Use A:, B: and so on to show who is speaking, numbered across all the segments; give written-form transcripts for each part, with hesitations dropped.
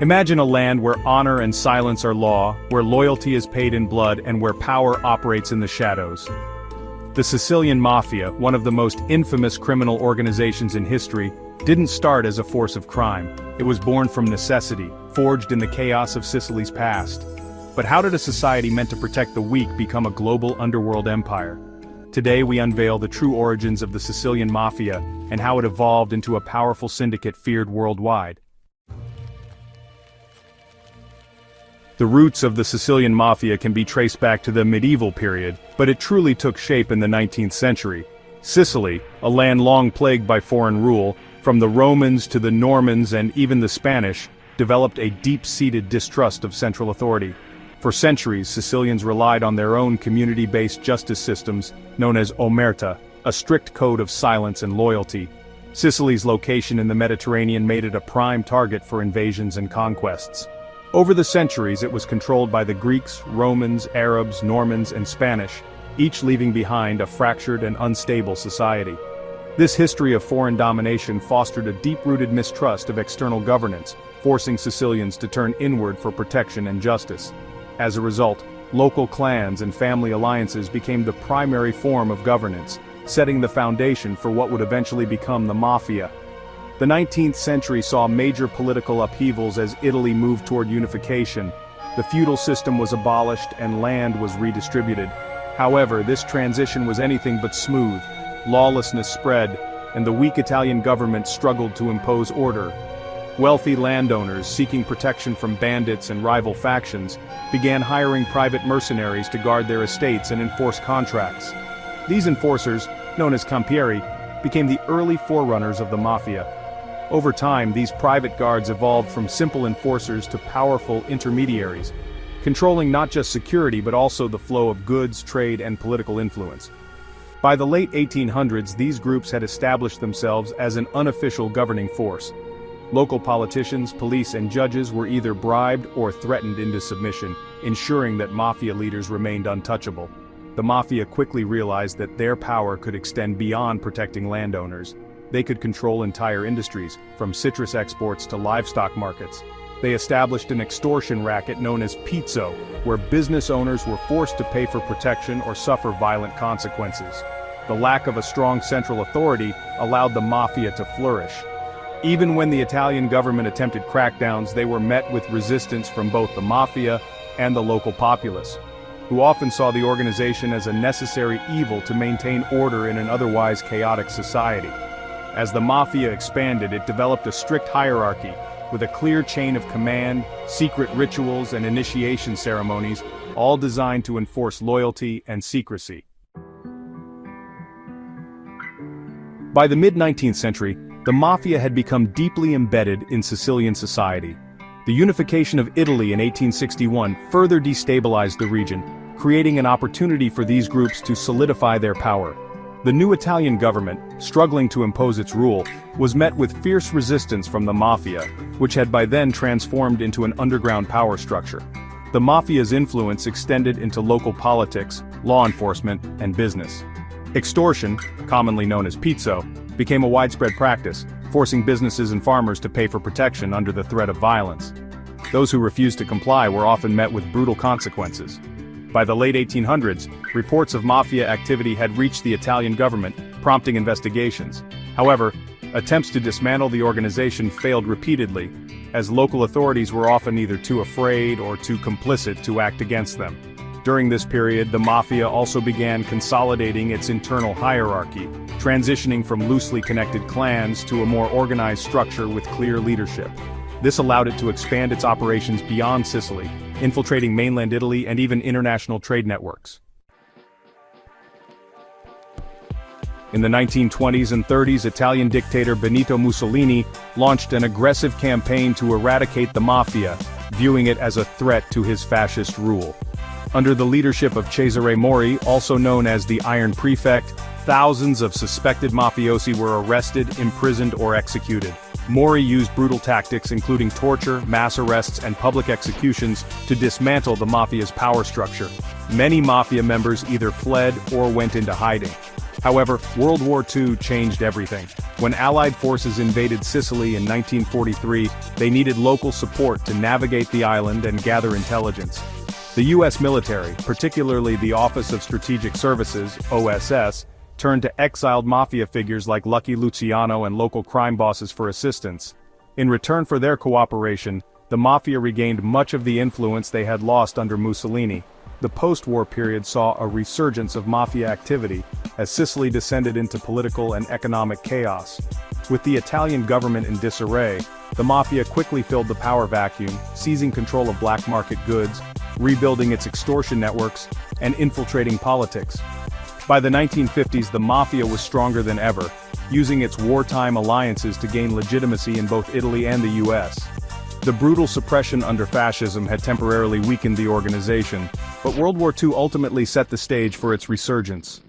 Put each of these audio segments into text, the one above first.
A: Imagine a land where honor and silence are law, where loyalty is paid in blood, and where power operates in the shadows. The Sicilian Mafia, one of the most infamous criminal organizations in history, didn't start as a force of crime. It was born from necessity, forged in the chaos of Sicily's past. But how did a society meant to protect the weak become a global underworld empire? Today we unveil the true origins of the Sicilian Mafia and how it evolved into a powerful syndicate feared worldwide. The roots of the Sicilian Mafia can be traced back to the medieval period, but it truly took shape in the 19th century. Sicily, a land long plagued by foreign rule, from the Romans to the Normans and even the Spanish, developed a deep-seated distrust of central authority. For centuries, Sicilians relied on their own community-based justice systems, known as omerta, a strict code of silence and loyalty. Sicily's location in the Mediterranean made it a prime target for invasions and conquests. Over the centuries, it was controlled by the Greeks, Romans, Arabs, Normans, and Spanish, each leaving behind a fractured and unstable society. This history of foreign domination fostered a deep-rooted mistrust of external governance, forcing Sicilians to turn inward for protection and justice. As a result, local clans and family alliances became the primary form of governance, setting the foundation for what would eventually become the mafia. The 19th century saw major political upheavals as Italy moved toward unification. The feudal system was abolished and land was redistributed. However, this transition was anything but smooth. Lawlessness spread, and the weak Italian government struggled to impose order. Wealthy landowners, seeking protection from bandits and rival factions, began hiring private mercenaries to guard their estates and enforce contracts. These enforcers, known as campieri, became the early forerunners of the mafia. Over time, these private guards evolved from simple enforcers to powerful intermediaries, controlling not just security but also the flow of goods, trade, and political influence. By the late 1800s, these groups had established themselves as an unofficial governing force. Local politicians, police, and judges were either bribed or threatened into submission, ensuring that mafia leaders remained untouchable. The mafia quickly realized that their power could extend beyond protecting landowners. They could control entire industries, from citrus exports to livestock markets. They established an extortion racket known as pizzo, where business owners were forced to pay for protection or suffer violent consequences. The lack of a strong central authority allowed the mafia to flourish. Even when the Italian government attempted crackdowns, they were met with resistance from both the mafia and the local populace, who often saw the organization as a necessary evil to maintain order in an otherwise chaotic society. As the mafia expanded, it developed a strict hierarchy, with a clear chain of command, secret rituals, and initiation ceremonies, all designed to enforce loyalty and secrecy. By the mid-19th century, the mafia had become deeply embedded in Sicilian society. The unification of Italy in 1861 further destabilized the region, creating an opportunity for these groups to solidify their power. The new Italian government, struggling to impose its rule, was met with fierce resistance from the mafia, which had by then transformed into an underground power structure. The mafia's influence extended into local politics, law enforcement, and business. Extortion, commonly known as pizzo, became a widespread practice, forcing businesses and farmers to pay for protection under the threat of violence. Those who refused to comply were often met with brutal consequences. By the late 1800s, reports of mafia activity had reached the Italian government, prompting investigations. However, attempts to dismantle the organization failed repeatedly, as local authorities were often either too afraid or too complicit to act against them. During this period, the mafia also began consolidating its internal hierarchy, transitioning from loosely connected clans to a more organized structure with clear leadership. This allowed it to expand its operations beyond Sicily, infiltrating mainland Italy and even international trade networks. In the 1920s and 30s, Italian dictator Benito Mussolini launched an aggressive campaign to eradicate the mafia, viewing it as a threat to his fascist rule. Under the leadership of Cesare Mori, also known as the Iron Prefect, thousands of suspected mafiosi were arrested, imprisoned, or executed. Mori used brutal tactics including torture, mass arrests, and public executions to dismantle the mafia's power structure. Many mafia members either fled or went into hiding. However, World War II changed everything. When Allied forces invaded Sicily in 1943, they needed local support to navigate the island and gather intelligence. The U.S. military, particularly the Office of Strategic Services, OSS, turned to exiled mafia figures like Lucky Luciano and local crime bosses for assistance. In return for their cooperation, the mafia regained much of the influence they had lost under Mussolini. The post-war period saw a resurgence of mafia activity, as Sicily descended into political and economic chaos. With the Italian government in disarray, the mafia quickly filled the power vacuum, seizing control of black market goods, rebuilding its extortion networks, and infiltrating politics. By the 1950s, the mafia was stronger than ever, using its wartime alliances to gain legitimacy in both Italy and the US. The brutal suppression under fascism had temporarily weakened the organization, but World War II ultimately set the stage for its resurgence.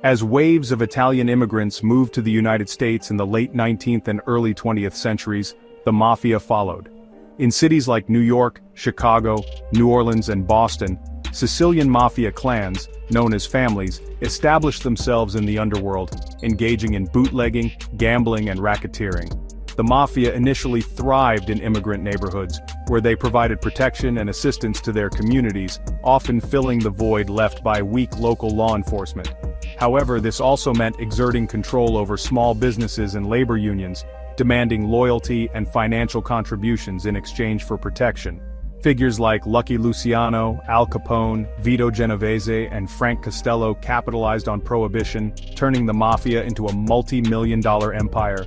A: As waves of Italian immigrants moved to the United States in the late 19th and early 20th centuries, the mafia followed. In cities like New York, Chicago, New Orleans and Boston, Sicilian Mafia clans, known as families, established themselves in the underworld, engaging in bootlegging, gambling and racketeering. The mafia initially thrived in immigrant neighborhoods, where they provided protection and assistance to their communities, often filling the void left by weak local law enforcement. However, this also meant exerting control over small businesses and labor unions, demanding loyalty and financial contributions in exchange for protection. Figures like Lucky Luciano, Al Capone, Vito Genovese and Frank Costello capitalized on prohibition, turning the mafia into a multi-million-dollar empire.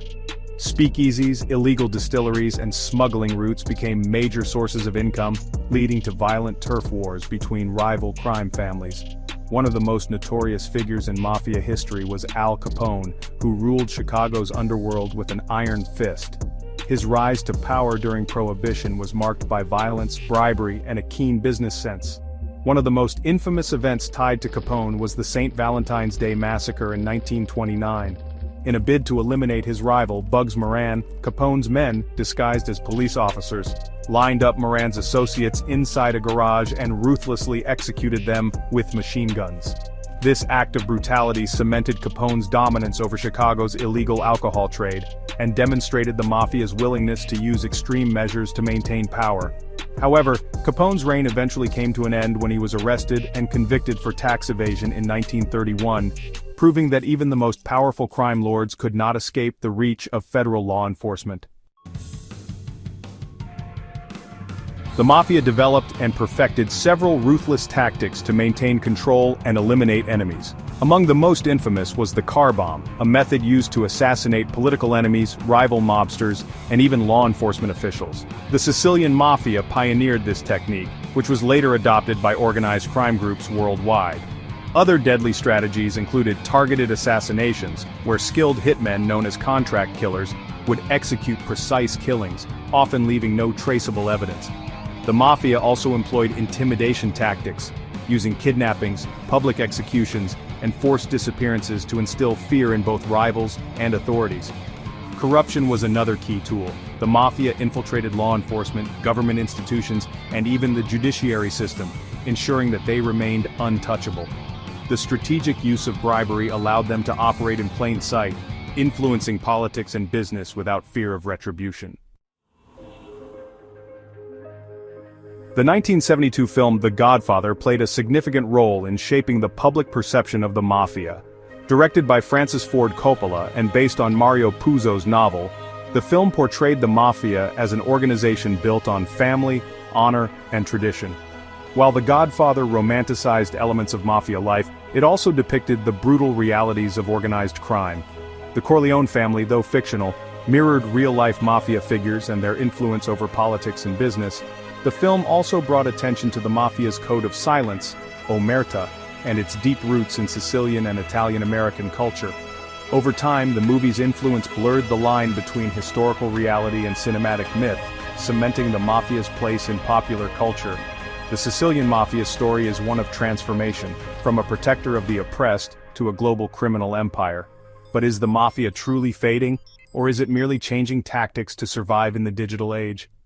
A: Speakeasies, illegal distilleries and smuggling routes became major sources of income, leading to violent turf wars between rival crime families. One of the most notorious figures in mafia history was Al Capone, who ruled Chicago's underworld with an iron fist. His rise to power during Prohibition was marked by violence, bribery, and a keen business sense. One of the most infamous events tied to Capone was the St. Valentine's Day Massacre in 1929. In a bid to eliminate his rival, Bugs Moran, Capone's men, disguised as police officers, lined up Moran's associates inside a garage and ruthlessly executed them with machine guns. This act of brutality cemented Capone's dominance over Chicago's illegal alcohol trade, and demonstrated the mafia's willingness to use extreme measures to maintain power. However, Capone's reign eventually came to an end when he was arrested and convicted for tax evasion in 1931, proving that even the most powerful crime lords could not escape the reach of federal law enforcement. The mafia developed and perfected several ruthless tactics to maintain control and eliminate enemies. Among the most infamous was the car bomb, a method used to assassinate political enemies, rival mobsters, and even law enforcement officials. The Sicilian Mafia pioneered this technique, which was later adopted by organized crime groups worldwide. Other deadly strategies included targeted assassinations, where skilled hitmen known as contract killers would execute precise killings, often leaving no traceable evidence. The mafia also employed intimidation tactics, using kidnappings, public executions, and forced disappearances to instill fear in both rivals and authorities. Corruption was another key tool. The mafia infiltrated law enforcement, government institutions, and even the judiciary system, ensuring that they remained untouchable. The strategic use of bribery allowed them to operate in plain sight, influencing politics and business without fear of retribution. The 1972 film The Godfather played a significant role in shaping the public perception of the mafia. Directed by Francis Ford Coppola and based on Mario Puzo's novel, the film portrayed the mafia as an organization built on family, honor, and tradition. While The Godfather romanticized elements of mafia life, it also depicted the brutal realities of organized crime. The Corleone family, though fictional, mirrored real-life mafia figures and their influence over politics and business. The film also brought attention to the mafia's code of silence, omerta, and its deep roots in Sicilian and Italian-American culture. Over time, the movie's influence blurred the line between historical reality and cinematic myth, cementing the mafia's place in popular culture. The Sicilian Mafia's story is one of transformation, from a protector of the oppressed to a global criminal empire. But is the mafia truly fading, or is it merely changing tactics to survive in the digital age?